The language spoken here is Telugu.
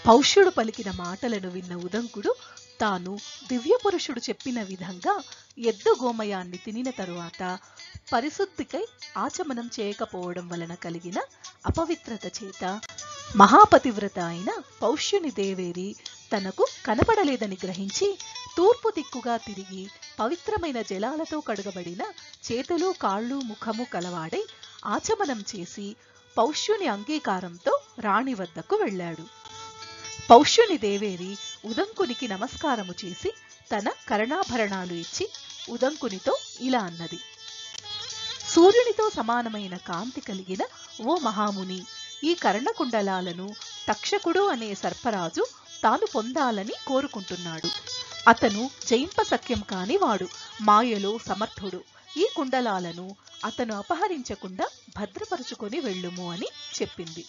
పౌష్యుడు పలికిన మాటలను విన్న ఉదంకుడు తాను దివ్యపురుషుడు చెప్పిన విధంగా ఎద్దు గోమయాన్ని తినిన తరువాత పరిశుద్ధికై ఆచమనం చేయకపోవడం వలన కలిగిన అపవిత్రత చేత మహాపతివ్రత అయిన పౌష్యుని దేవేరి తనకు కనపడలేదని గ్రహించి తూర్పు దిక్కుగా తిరిగి పవిత్రమైన జలాలతో కడుగబడిన చేతులు కాళ్ళు ముఖము కలవాడై ఆచమనం చేసి పౌష్యుని అంగీకారంతో రాణి వద్దకు వెళ్ళాడు. పౌష్యుని దేవేరి ఉదంకునికి నమస్కారము చేసి తన కర్ణాభరణాలు ఇచ్చి ఉదంకునితో ఇలా అన్నది: సూర్యునితో సమానమైన కాంతి కలిగిన ఓ మహాముని, ఈ కర్ణకుండలాలను తక్షకుడు అనే సర్పరాజు తాను పొందాలని కోరుకుంటున్నాడు. అతను జయింపశక్యం కాని వాడు, మాయలో సమర్థుడు. ఈ కుండలాలను అతను అపహరించకుండా భద్రపరుచుకొని వెళ్ళుము అని చెప్పింది.